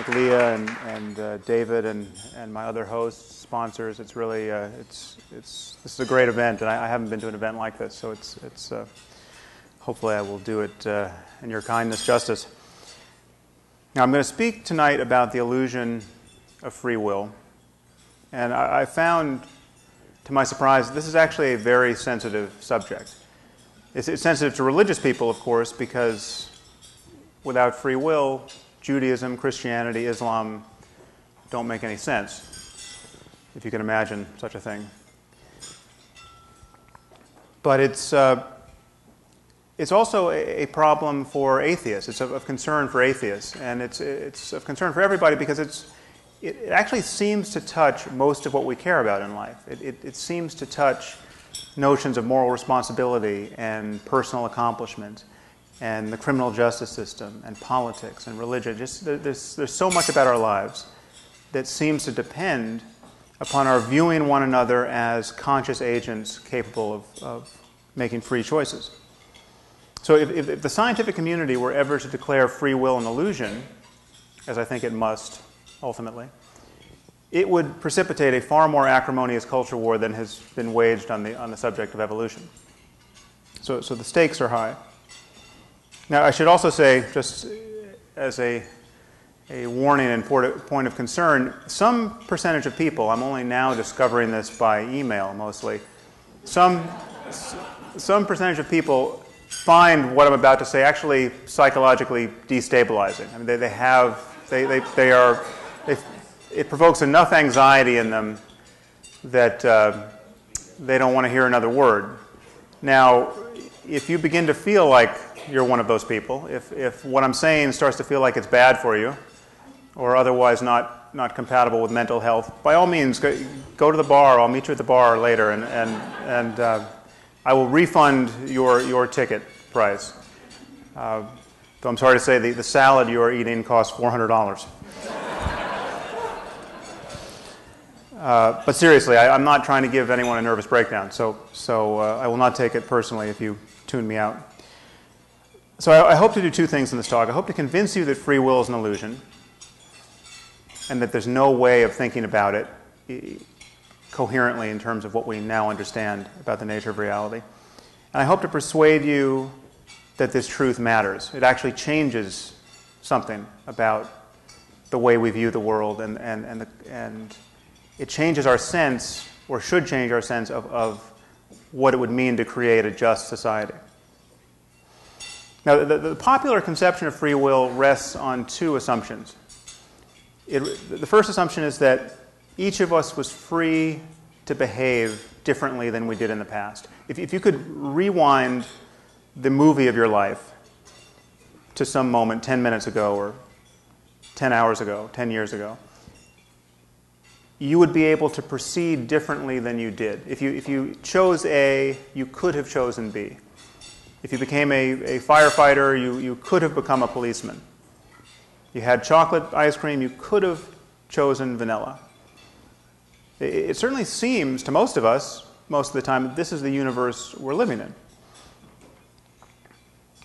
Leah and David and my other hosts, sponsors. It's really this is a great event, and I haven't been to an event like this, so it's hopefully I will do it in your kindness justice. Now I'm going to speak tonight about the illusion of free will, and I found, to my surprise, this is actually a very sensitive subject. It's sensitive to religious people, of course, because without free will, Judaism, Christianity, Islam don't make any sense, if you can imagine such a thing. But it's also a problem for atheists. It's of concern for atheists, and it's of concern for everybody because it actually seems to touch most of what we care about in life. It seems to touch notions of moral responsibility and personal accomplishment, and the criminal justice system, and politics, and religion. There's so much about our lives that seems to depend upon our viewing one another as conscious agents capable of making free choices. So if the scientific community were ever to declare free will an illusion, as I think it must ultimately, it would precipitate a far more acrimonious culture war than has been waged on the subject of evolution. So the stakes are high. Now, I should also say, just as a warning and point of concern, some percentage of people, I'm only now discovering this by email mostly, some percentage of people find what I'm about to say actually psychologically destabilizing. I mean, it provokes enough anxiety in them that they don't want to hear another word. Now, if you begin to feel like you're one of those people, if what I'm saying starts to feel like it's bad for you, or otherwise not compatible with mental health, by all means, go to the bar. I'll meet you at the bar later, and I will refund your ticket price. Though I'm sorry to say the salad you are eating costs $400. But seriously, I'm not trying to give anyone a nervous breakdown, so I will not take it personally if you tune me out. So I hope to do two things in this talk. I hope to convince you that free will is an illusion and that there's no way of thinking about it coherently in terms of what we now understand about the nature of reality. And I hope to persuade you that this truth matters. It actually changes something about the way we view the world, and it changes our sense, or should change our sense, of what it would mean to create a just society. Now, the popular conception of free will rests on two assumptions. The first assumption is that each of us was free to behave differently than we did in the past. If you could rewind the movie of your life to some moment 10 minutes ago or 10 hours ago, 10 years ago, you would be able to proceed differently than you did. If you chose A, you could have chosen B. If you became a firefighter, you could have become a policeman. You had chocolate ice cream, you could have chosen vanilla. It certainly seems to most of us, most of the time, that this is the universe we're living in.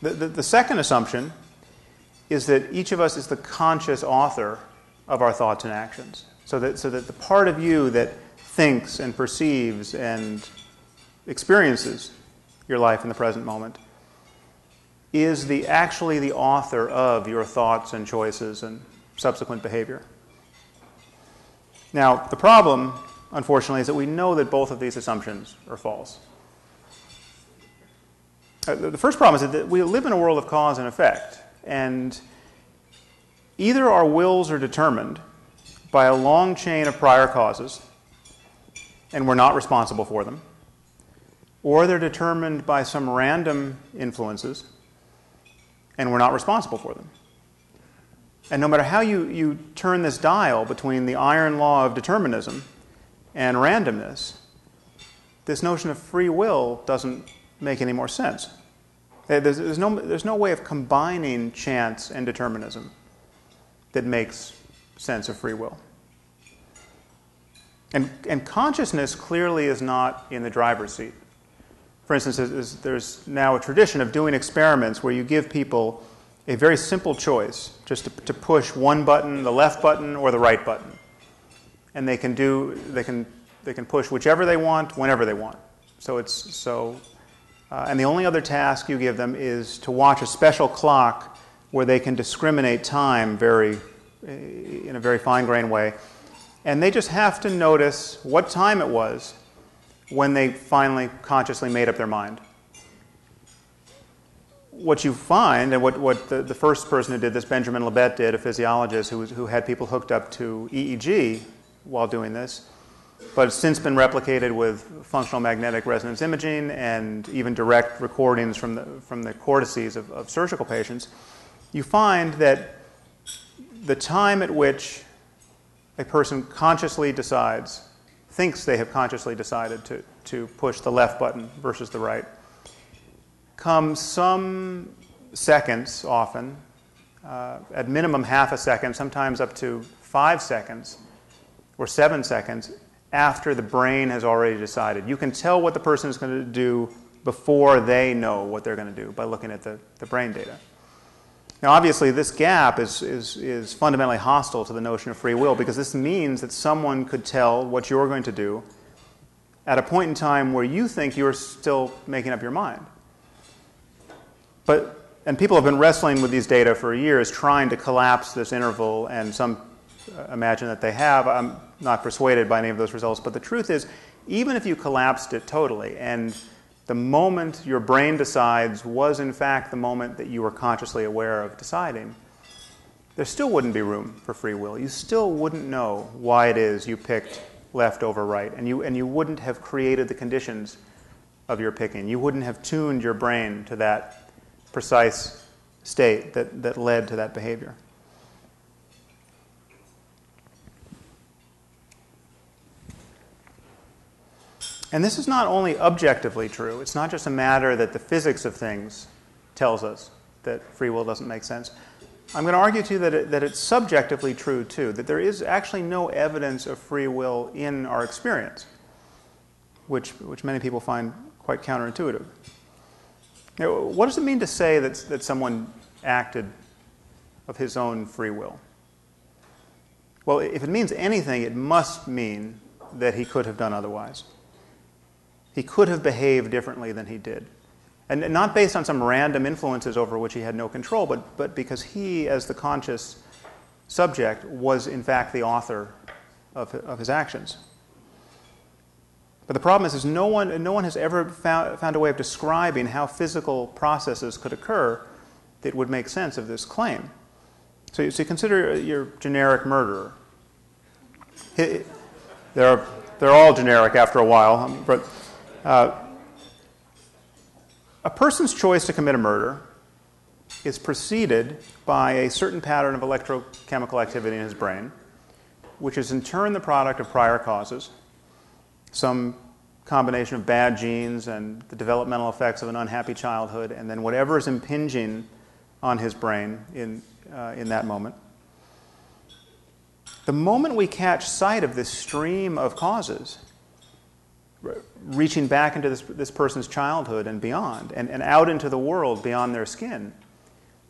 The second assumption is that each of us is the conscious author of our thoughts and actions. So that the part of you that thinks and perceives and experiences your life in the present moment is actually the author of your thoughts and choices and subsequent behavior. Now, the problem, unfortunately, is that we know that both of these assumptions are false. The first problem is that we live in a world of cause and effect, and either our wills are determined by a long chain of prior causes, and we're not responsible for them, or they're determined by some random influences, and we're not responsible for them. And no matter how you turn this dial between the iron law of determinism and randomness, this notion of free will doesn't make any more sense. There's no way of combining chance and determinism that makes sense of free will. And consciousness clearly is not in the driver's seat. For instance, there's now a tradition of doing experiments where you give people a very simple choice, just to push one button, the left button or the right button. And they can push whichever they want, whenever they want. And the only other task you give them is to watch a special clock where they can discriminate time in a very fine-grained way. And they just have to notice what time it was when they finally consciously made up their mind. What you find, and what the first person who did this, Benjamin Libet, did, a physiologist who had people hooked up to EEG while doing this, but it's since been replicated with functional magnetic resonance imaging and even direct recordings from the cortices of surgical patients, you find that the time at which a person consciously thinks they have consciously decided to push the left button versus the right, comes some seconds often, at minimum half a second, sometimes up to 5 seconds or 7 seconds after the brain has already decided. You can tell what the person is going to do before they know what they're going to do by looking at the brain data. Now, obviously, this gap is fundamentally hostile to the notion of free will, because this means that someone could tell what you're going to do at a point in time where you think you're still making up your mind. And people have been wrestling with these data for years, trying to collapse this interval, and some imagine that they have. I'm not persuaded by any of those results, but the truth is, even if you collapsed it totally, and the moment your brain decides was in fact the moment that you were consciously aware of deciding, there still wouldn't be room for free will. You still wouldn't know why it is you picked left over right, and you wouldn't have created the conditions of your picking. You wouldn't have tuned your brain to that precise state that led to that behavior. And this is not only objectively true. It's not just a matter that the physics of things tells us that free will doesn't make sense. I'm going to argue to you that it's subjectively true too, that there is actually no evidence of free will in our experience, which many people find quite counterintuitive. Now, what does it mean to say that someone acted of his own free will? Well, if it means anything, it must mean that he could have done otherwise. He could have behaved differently than he did. And not based on some random influences over which he had no control, but because he, as the conscious subject, was in fact the author of his actions. But the problem is no one has ever found a way of describing how physical processes could occur that would make sense of this claim. So you consider your generic murderer. They're all generic after a while, but a person's choice to commit a murder is preceded by a certain pattern of electrochemical activity in his brain, which is in turn the product of prior causes, some combination of bad genes and the developmental effects of an unhappy childhood, and then whatever is impinging on his brain in that moment. The moment we catch sight of this stream of causes, reaching back into this person's childhood and beyond, and out into the world beyond their skin,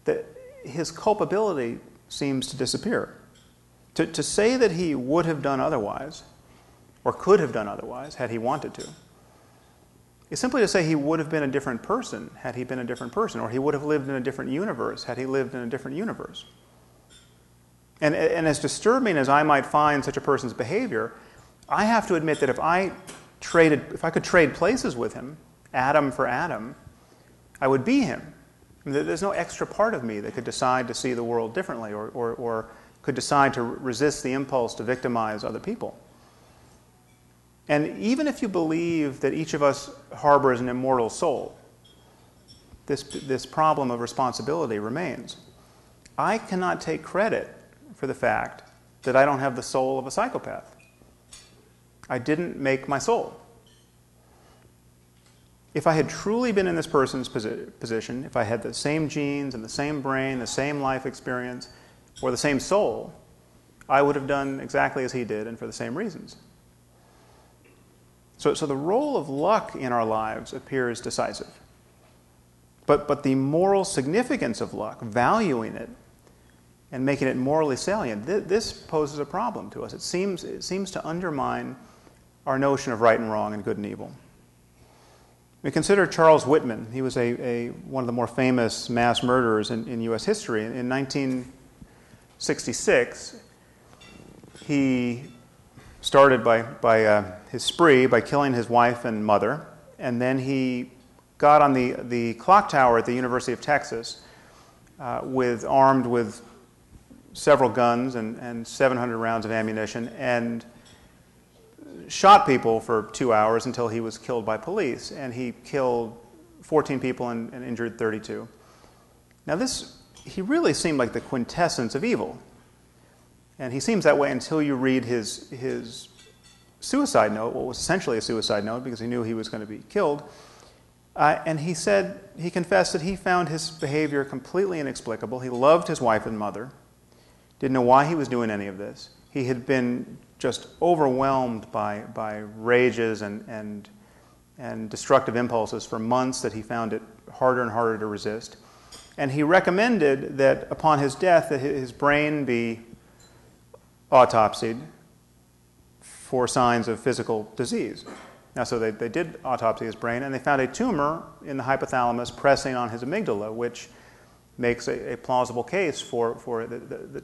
that his culpability seems to disappear. To say that he would have done otherwise, or could have done otherwise had he wanted to, is simply to say he would have been a different person had he been a different person, or he would have lived in a different universe had he lived in a different universe. And as disturbing as I might find such a person's behavior, I have to admit that if I could trade places with him, atom for atom, I would be him. I mean, there's no extra part of me that could decide to see the world differently or could decide to resist the impulse to victimize other people. And even if you believe that each of us harbors an immortal soul, this problem of responsibility remains. I cannot take credit for the fact that I don't have the soul of a psychopath. I didn't make my soul. if I had truly been in this person's position, if I had the same genes and the same brain, the same life experience, or the same soul, I would have done exactly as he did and for the same reasons. So the role of luck in our lives appears decisive. But the moral significance of luck, valuing it and making it morally salient, this poses a problem to us. It seems to undermine our notion of right and wrong and good and evil. We consider Charles Whitman. He was one of the more famous mass murderers in U.S. history. In 1966, he started by his spree by killing his wife and mother, and then he got on the clock tower at the University of Texas armed with several guns and 700 rounds of ammunition, and shot people for 2 hours until he was killed by police, and he killed 14 people and injured 32. Now he really seemed like the quintessence of evil. And he seems that way until you read his suicide note, what was essentially a suicide note because he knew he was going to be killed. And he confessed that he found his behavior completely inexplicable. He loved his wife and mother, didn't know why he was doing any of this. He had been just overwhelmed by rages and destructive impulses for months that he found it harder and harder to resist. And he recommended that upon his death that his brain be autopsied for signs of physical disease. Now, so they did autopsy his brain, and they found a tumor in the hypothalamus pressing on his amygdala, which makes a plausible case for the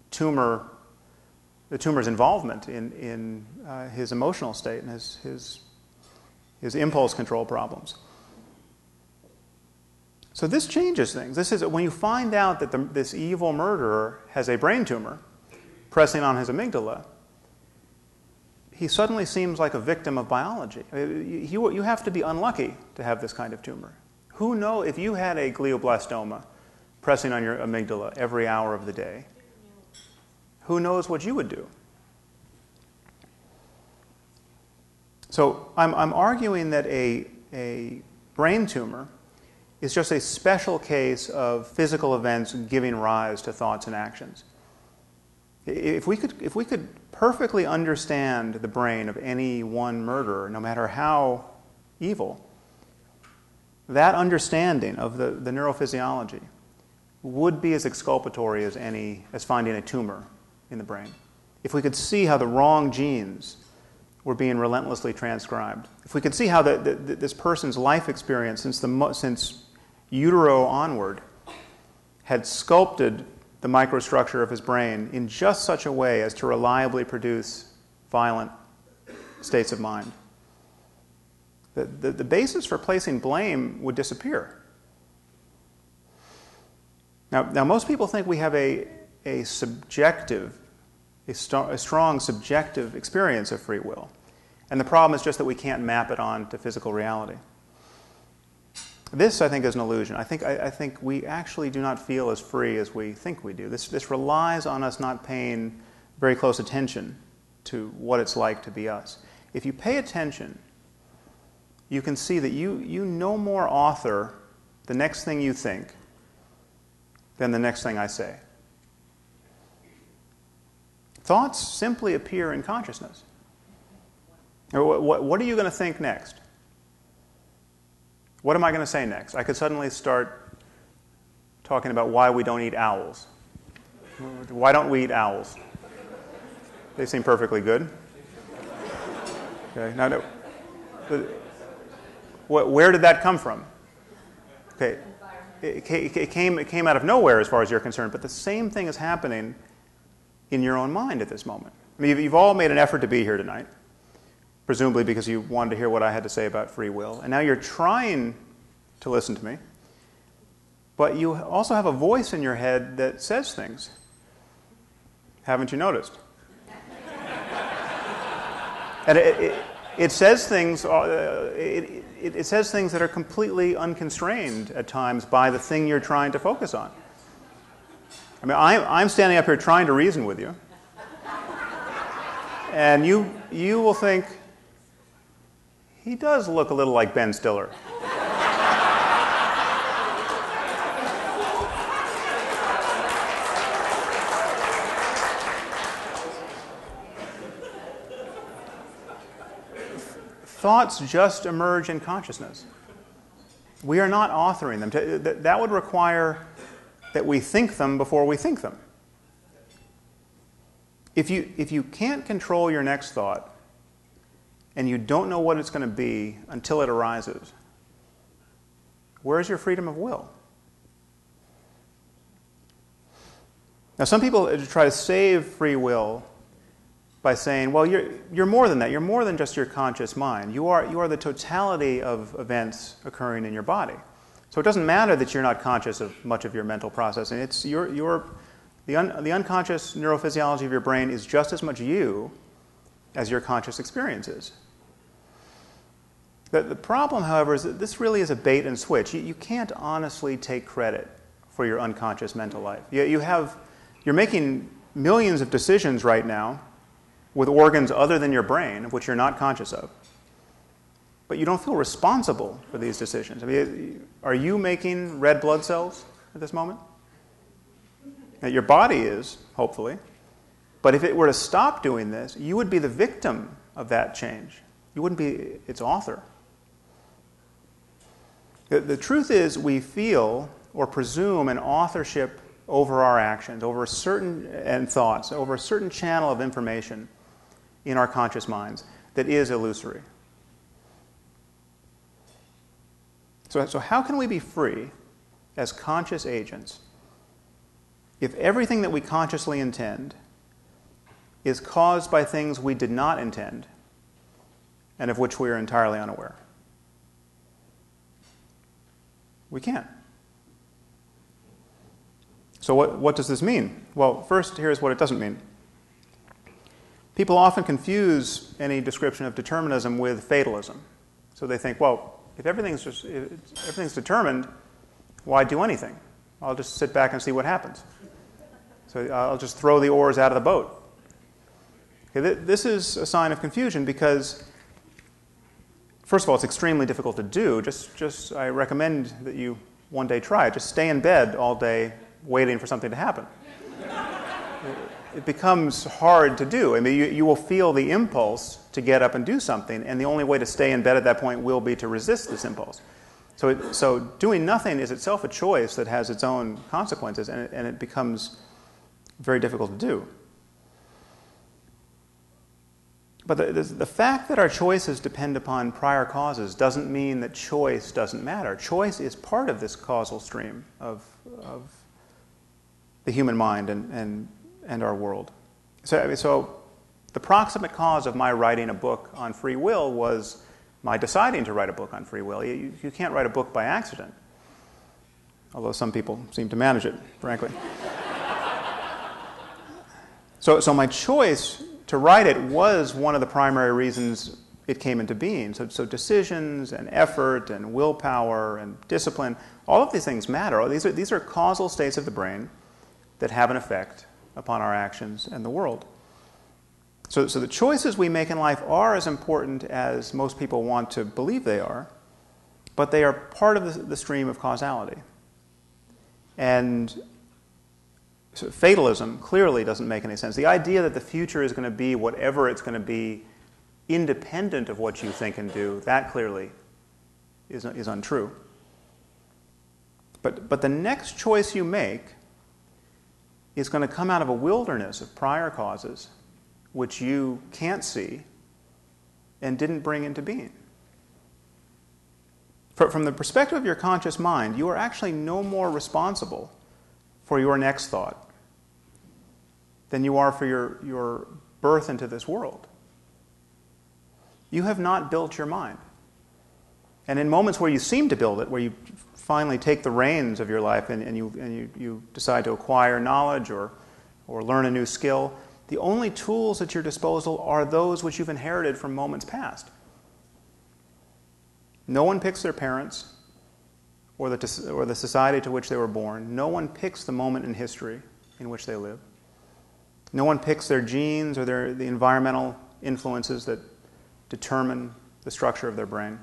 tumor's involvement in his emotional state and his impulse control problems. So this changes things. This is when you find out that this evil murderer has a brain tumor pressing on his amygdala, he suddenly seems like a victim of biology. You have to be unlucky to have this kind of tumor. Who knows, if you had a glioblastoma pressing on your amygdala every hour of the day, who knows what you would do? So I'm arguing that a brain tumor is just a special case of physical events giving rise to thoughts and actions. If we could perfectly understand the brain of any one murderer, no matter how evil, that understanding of the neurophysiology would be as exculpatory as finding a tumor in the brain. If we could see how the wrong genes were being relentlessly transcribed, if we could see how this person's life experience since utero onward had sculpted the microstructure of his brain in just such a way as to reliably produce violent states of mind, the basis for placing blame would disappear. Now most people think we have a strong subjective experience of free will, and the problem is just that we can't map it on to physical reality. This, I think, is an illusion. I think we actually do not feel as free as we think we do. This relies on us not paying very close attention to what it's like to be us. If you pay attention, you can see that you no more author the next thing you think than the next thing I say. Thoughts simply appear in consciousness. What are you going to think next? What am I going to say next? I could suddenly start talking about why we don't eat owls. Why don't we eat owls? They seem perfectly good. Okay. Now, where did that come from? Okay. It came out of nowhere as far as you're concerned, but the same thing is happening in your own mind at this moment. I mean, you've all made an effort to be here tonight, presumably because you wanted to hear what I had to say about free will. And now you're trying to listen to me, but you also have a voice in your head that says things. Haven't you noticed? And it says things. It says things that are completely unconstrained at times by the thing you're trying to focus on. I mean, I'm standing up here trying to reason with you, and you will think, He does look a little like Ben Stiller. Thoughts just emerge in consciousness. We are not authoring them. That would require that we think them before we think them. If you can't control your next thought, and you don't know what it's going to be until it arises, where's your freedom of will? Now, some people try to save free will by saying, well, you're more than that. You're more than just your conscious mind. You are the totality of events occurring in your body. So it doesn't matter that you're not conscious of much of your mental processing. It's the unconscious neurophysiology of your brain is just as much you as your conscious experience is. The problem, however, is that this really is a bait and switch. You can't honestly take credit for your unconscious mental life. You're making millions of decisions right now with organs other than your brain, which you're not conscious of. But you don't feel responsible for these decisions. I mean, are you making red blood cells at this moment? Now, your body is, hopefully. But if it were to stop doing this, you would be the victim of that change. You wouldn't be its author. The truth is, we feel or presume an authorship over our actions, over and thoughts, over a certain channel of information in our conscious minds that is illusory. So how can we be free as conscious agents if everything that we consciously intend is caused by things we did not intend and of which we are entirely unaware? We can't. So what does this mean? Well, first, here's what it doesn't mean. People often confuse any description of determinism with fatalism. So they think, well, if everything's determined, why do anything? I'll just sit back and see what happens. So I'll just throw the oars out of the boat. Okay, this is a sign of confusion because, first of all, it's extremely difficult to do. Just I recommend that you one day try it. Just stay in bed all day waiting for something to happen. It becomes hard to do. I mean, you will feel the impulse to get up and do something, and the only way to stay in bed at that point will be to resist this impulse. So doing nothing is itself a choice that has its own consequences, and it becomes very difficult to do. But the fact that our choices depend upon prior causes doesn't mean that choice doesn't matter. Choice is part of this causal stream of the human mind and our world. So the proximate cause of my writing a book on free will was my deciding to write a book on free will. You can't write a book by accident, although some people seem to manage it, frankly. So my choice to write it was one of the primary reasons it came into being. So decisions and effort and willpower and discipline, all of these things matter. These are causal states of the brain that have an effect upon our actions and the world. So the choices we make in life are as important as most people want to believe they are, but they are part of the stream of causality. And so fatalism clearly doesn't make any sense. The idea that the future is going to be whatever it's going to be, independent of what you think and do, that clearly is untrue. But the next choice you make is going to come out of a wilderness of prior causes which you can't see and didn't bring into being. From the perspective of your conscious mind, you are actually no more responsible for your next thought than you are for your birth into this world. You have not built your mind. And in moments where you seem to build it, where you finally take the reins of your life and you decide to acquire knowledge or learn a new skill, the only tools at your disposal are those which you've inherited from moments past. No one picks their parents or the society to which they were born. No one picks the moment in history in which they live. No one picks their genes or the environmental influences that determine the structure of their brain.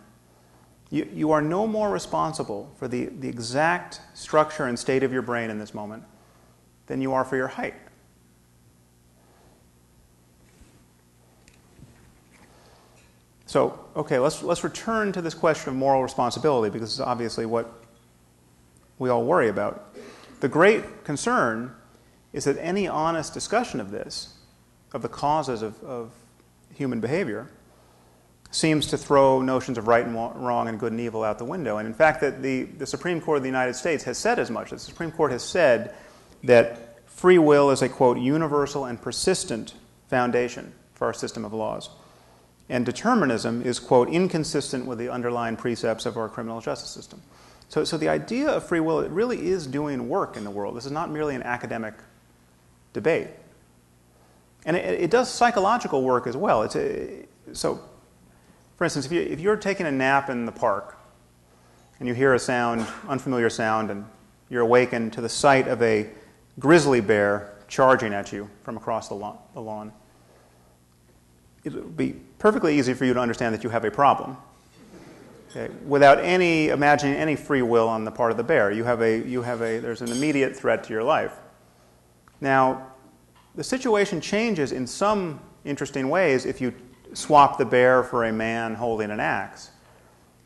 You are no more responsible for the exact structure and state of your brain in this moment than you are for your height. So, okay, let's return to this question of moral responsibility, because it's obviously what we all worry about. The great concern is that any honest discussion of this, of the causes of human behavior, seems to throw notions of right and wrong and good and evil out the window. And in fact, that the Supreme Court of the United States has said as much. The Supreme Court has said that free will is a, quote, universal and persistent foundation for our system of laws. And determinism is, quote, inconsistent with the underlying precepts of our criminal justice system. So the idea of free will, it really is doing work in the world. This is not merely an academic debate. And it does psychological work as well. So, for instance, if you're taking a nap in the park and you hear a sound, unfamiliar sound, and you're awakened to the sight of a grizzly bear charging at you from across the lawn, it would be perfectly easy for you to understand that you have a problem, okay, without imagining any free will on the part of the bear. There's an immediate threat to your life. Now, the situation changes in some interesting ways if you swap the bear for a man holding an axe.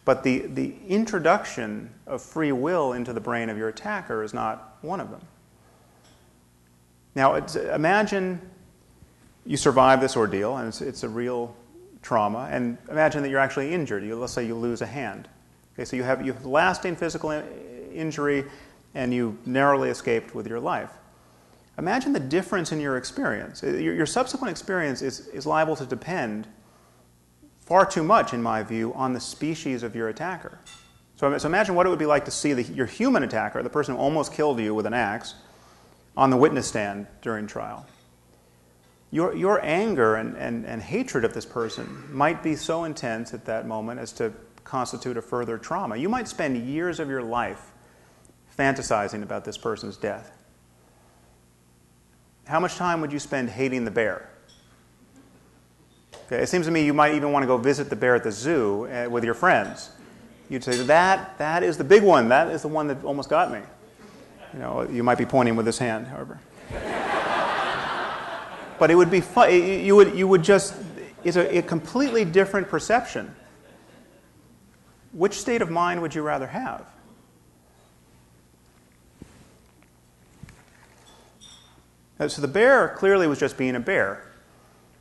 But the introduction of free will into the brain of your attacker is not one of them. Now, imagine you survive this ordeal, and it's a real trauma, and imagine that you're actually injured. Let's say you lose a hand. Okay, so you have lasting physical injury, and you narrowly escaped with your life. Imagine the difference in your experience. Your subsequent experience is liable to depend far too much, in my view, on the species of your attacker. So imagine what it would be like to see your human attacker, the person who almost killed you with an axe, on the witness stand during trial. Your anger and hatred of this person might be so intense at that moment as to constitute a further trauma. You might spend years of your life fantasizing about this person's death. How much time would you spend hating the bear? Okay, it seems to me you might even want to go visit the bear at the zoo with your friends. You'd say, that is the big one. That is the one that almost got me. You might be pointing with his hand, however. But it would be fun. You would just, it's a completely different perception. Which state of mind would you rather have? So the bear clearly was just being a bear.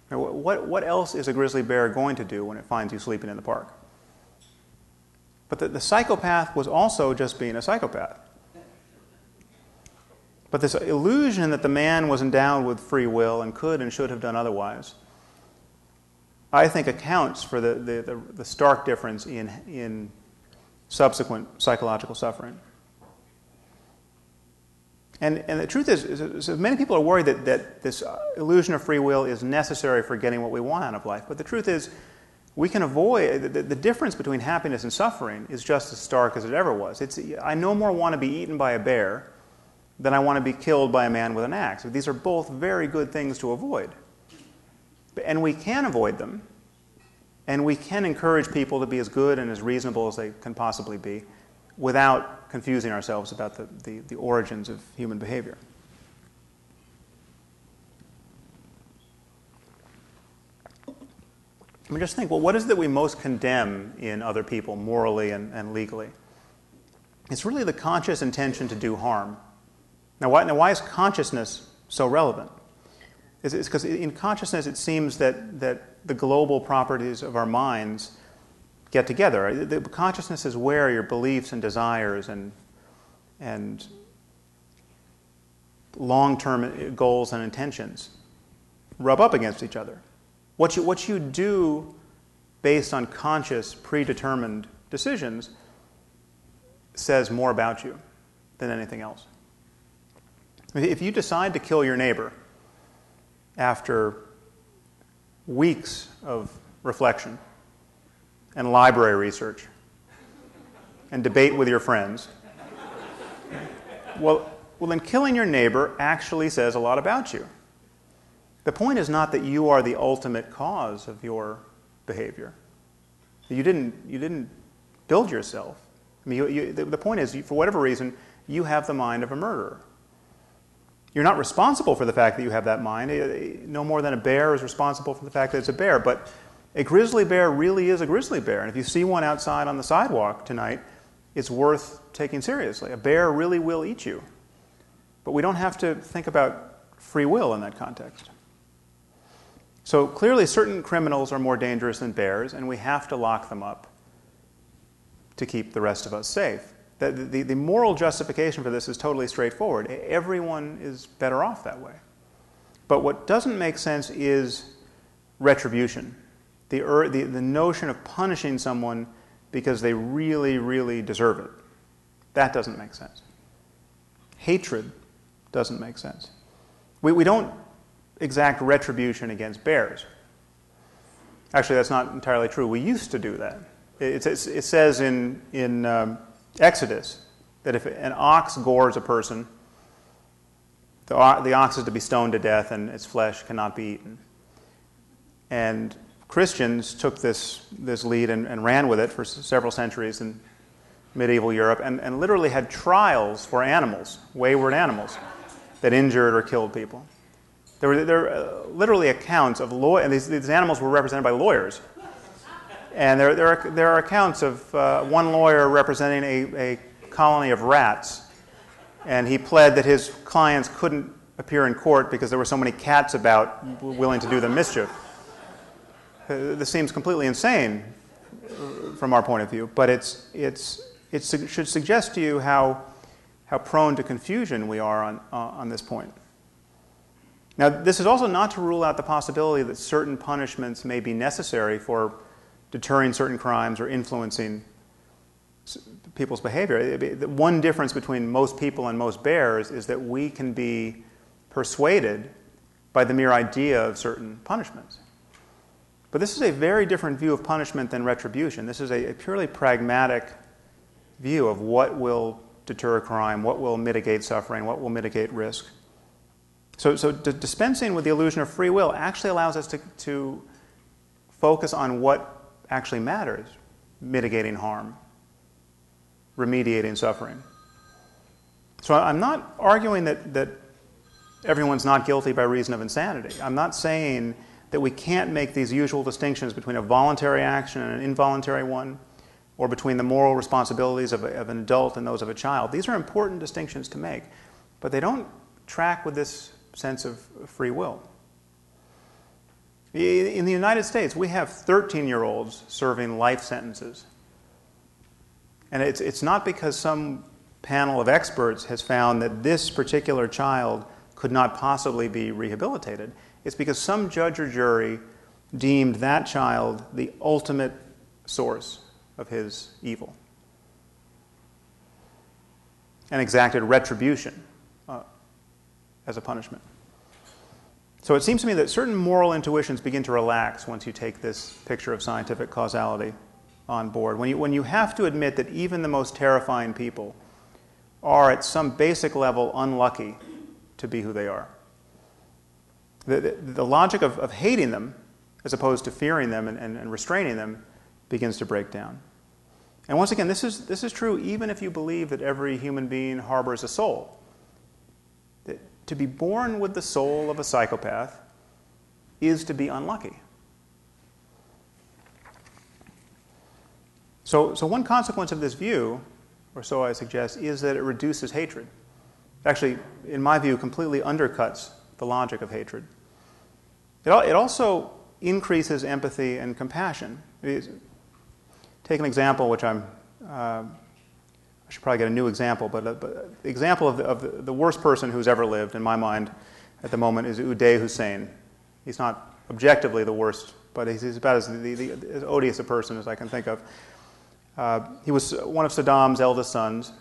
What else is a grizzly bear going to do when it finds you sleeping in the park? But the psychopath was also just being a psychopath. But this illusion that the man was endowed with free will and could and should have done otherwise, I think accounts for the stark difference in subsequent psychological suffering. And the truth is many people are worried that this illusion of free will is necessary for getting what we want out of life. But the truth is, we can avoid, the difference between happiness and suffering is just as stark as it ever was. I no more want to be eaten by a bear than I want to be killed by a man with an axe. These are both very good things to avoid. And we can avoid them. And we can encourage people to be as good and as reasonable as they can possibly be without confusing ourselves about the origins of human behavior. I mean, just think, well, what is it that we most condemn in other people morally and legally? It's really the conscious intention to do harm. Now, why is consciousness so relevant? It's because in consciousness it seems that the global properties of our minds get together. The consciousness is where your beliefs and desires and long-term goals and intentions rub up against each other. What you do based on conscious, predetermined decisions says more about you than anything else. If you decide to kill your neighbor after weeks of reflection and library research and debate with your friends, well, then killing your neighbor actually says a lot about you. The point is not that you are the ultimate cause of your behavior. You didn't build yourself. I mean, the point is, for whatever reason, you have the mind of a murderer. You're not responsible for the fact that you have that mind, no more than a bear is responsible for the fact that it's a bear. But a grizzly bear really is a grizzly bear. And if you see one outside on the sidewalk tonight, it's worth taking seriously. A bear really will eat you. But we don't have to think about free will in that context. So clearly certain criminals are more dangerous than bears, and we have to lock them up to keep the rest of us safe. The moral justification for this is totally straightforward. Everyone is better off that way. But what doesn't make sense is retribution. The notion of punishing someone because they really, really deserve it. That doesn't make sense. Hatred doesn't make sense. We don't exact retribution against bears. Actually, that's not entirely true. We used to do that. It says in Exodus that if an ox gores a person, the ox is to be stoned to death and its flesh cannot be eaten. And Christians took this lead and ran with it for several centuries in medieval Europe and literally had trials for animals, wayward animals, that injured or killed people. There were literally accounts of and these animals were represented by lawyers. And there are accounts of one lawyer representing a colony of rats, and he pled that his clients couldn't appear in court because there were so many cats about willing to do them mischief. This seems completely insane from our point of view, but it should suggest to you how prone to confusion we are on this point. Now, this is also not to rule out the possibility that certain punishments may be necessary for deterring certain crimes or influencing people's behavior. The one difference between most people and most bears is that we can be persuaded by the mere idea of certain punishments. But this is a very different view of punishment than retribution. This is a purely pragmatic view of what will deter crime, what will mitigate suffering, what will mitigate risk. So dispensing with the illusion of free will actually allows us to focus on what actually matters: mitigating harm, remediating suffering. So I'm not arguing that everyone's not guilty by reason of insanity. I'm not saying that we can't make these usual distinctions between a voluntary action and an involuntary one, or between the moral responsibilities of an adult and those of a child. These are important distinctions to make, but they don't track with this sense of free will. In the United States, we have 13-year-olds serving life sentences. And it's not because some panel of experts has found that this particular child could not possibly be rehabilitated. It's because some judge or jury deemed that child the ultimate source of his evil and exacted retribution as a punishment. So it seems to me that certain moral intuitions begin to relax once you take this picture of scientific causality on board. When you have to admit that even the most terrifying people are at some basic level unlucky to be who they are. The logic of hating them as opposed to fearing them and restraining them begins to break down. And once again, this is true even if you believe that every human being harbors a soul. To be born with the soul of a psychopath is to be unlucky. So one consequence of this view, or so I suggest, is that it reduces hatred. Actually, in my view, completely undercuts the logic of hatred. It also increases empathy and compassion. Take an example, which I should probably get a new example, but the example of the worst person who's ever lived, in my mind, at the moment, is Uday Hussein. He's not objectively the worst, but he's about as odious a person as I can think of. He was one of Saddam's eldest sons.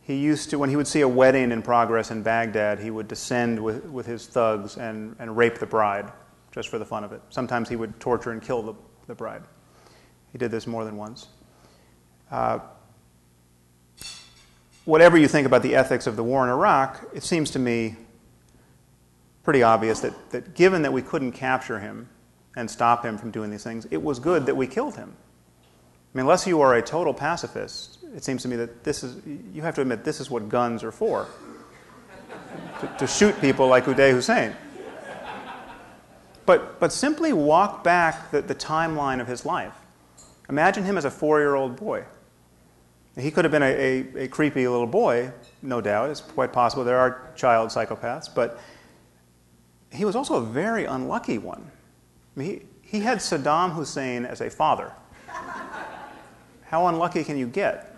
He used to, when he would see a wedding in progress in Baghdad, he would descend with his thugs and rape the bride, just for the fun of it. Sometimes he would torture and kill the bride. He did this more than once. Whatever you think about the ethics of the war in Iraq, it seems to me pretty obvious that given that we couldn't capture him and stop him from doing these things, it was good that we killed him. mean, unless you are a total pacifist, it seems to me that you have to admit this is what guns are for. to shoot people like Uday Hussein. But simply walk back the timeline of his life. Imagine him as a 4-year-old boy. He could have been a creepy little boy, no doubt. It's quite possible there are child psychopaths, but he was also a very unlucky one. I mean, he had Saddam Hussein as a father. How unlucky can you get?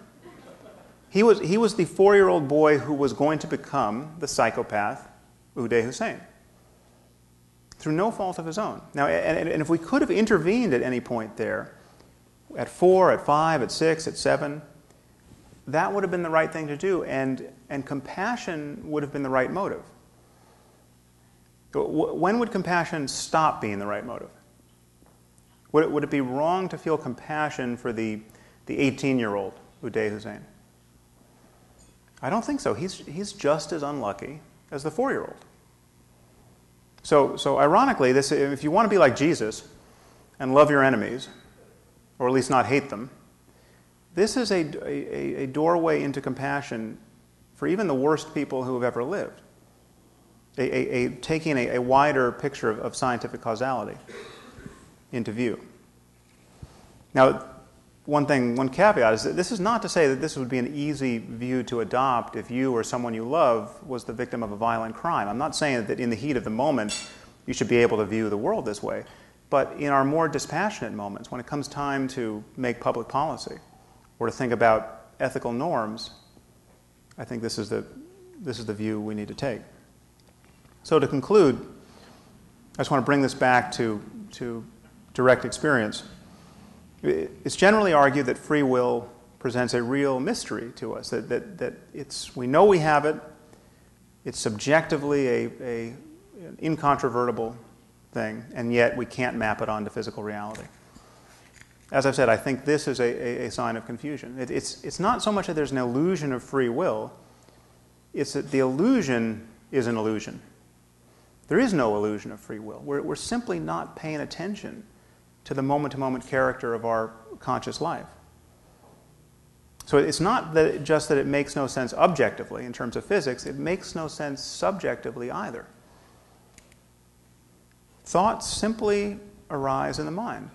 He was the 4-year-old boy who was going to become the psychopath Uday Hussein, through no fault of his own. Now, and if we could have intervened at any point there, at 4, at 5, at 6, at 7, that would have been the right thing to do, and compassion would have been the right motive. When would compassion stop being the right motive? Would it be wrong to feel compassion for the 18-year-old Uday Hussein? I don't think so. He's just as unlucky as the 4-year-old. So ironically, if you want to be like Jesus and love your enemies, or at least not hate them, this is a doorway into compassion for even the worst people who have ever lived. Taking a wider picture of scientific causality into view. Now, one caveat is that this is not to say that this would be an easy view to adopt if you or someone you love was the victim of a violent crime. I'm not saying that in the heat of the moment you should be able to view the world this way, but in our more dispassionate moments, when it comes time to make public policy or to think about ethical norms, I think this is the view we need to take. So to conclude, I just want to bring this back to direct experience. It's generally argued that free will presents a real mystery to us, that we know we have it, it's subjectively an incontrovertible thing, and yet we can't map it onto physical reality. As I've said, I think this is a sign of confusion. It's not so much that there's an illusion of free will, it's that the illusion is an illusion. There is no illusion of free will. We're simply not paying attention to the moment-to-moment character of our conscious life. So it's not just that it makes no sense objectively in terms of physics, it makes no sense subjectively either. Thoughts simply arise in the mind.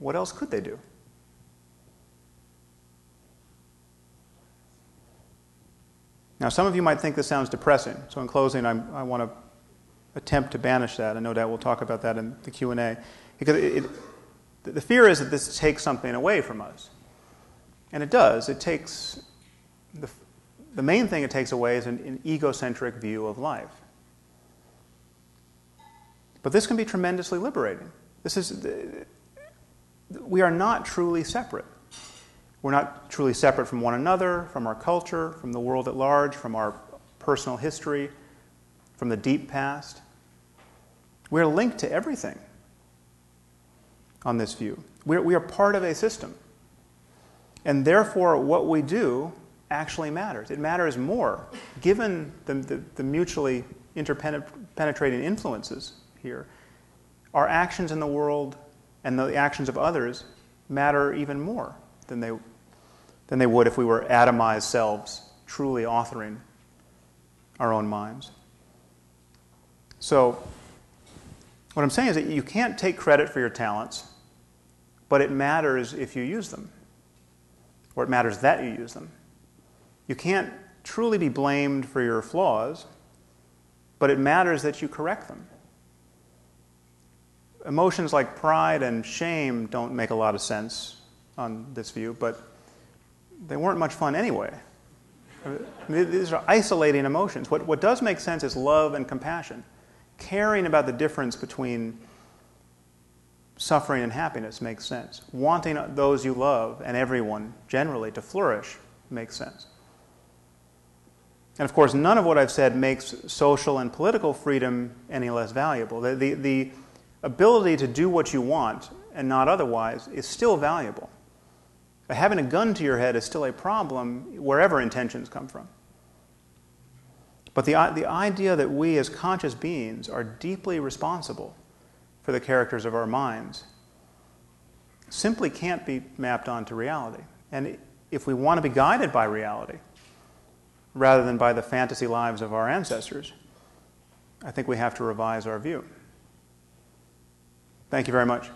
What else could they do? Now, some of you might think this sounds depressing, so in closing, I want to attempt to banish that, and no doubt we'll talk about that in the Q&A. Because the fear is that this takes something away from us. And it does. It takes, the main thing it takes away is an egocentric view of life. But this can be tremendously liberating. We are not truly separate. We're not truly separate from one another, from our culture, from the world at large, from our personal history, from the deep past. We're linked to everything on this view. We are part of a system. And therefore, what we do actually matters. It matters more, given the mutually interpenetrating influences here. Our actions in the world and the actions of others matter even more than they would if we were atomized selves truly authoring our own minds. So, what I'm saying is that you can't take credit for your talents, but it matters if you use them, or it matters that you use them. You can't truly be blamed for your flaws, but it matters that you correct them. Emotions like pride and shame don't make a lot of sense on this view, but they weren't much fun anyway. These are isolating emotions. What does make sense is love and compassion. Caring about the difference between suffering and happiness makes sense. Wanting those you love and everyone generally to flourish makes sense. And of course, none of what I've said makes social and political freedom any less valuable. The ability to do what you want and not otherwise is still valuable. Having a gun to your head is still a problem wherever intentions come from. But the idea that we as conscious beings are deeply responsible for the characters of our minds simply can't be mapped onto reality. And if we want to be guided by reality, rather than by the fantasy lives of our ancestors, I think we have to revise our view. Thank you very much.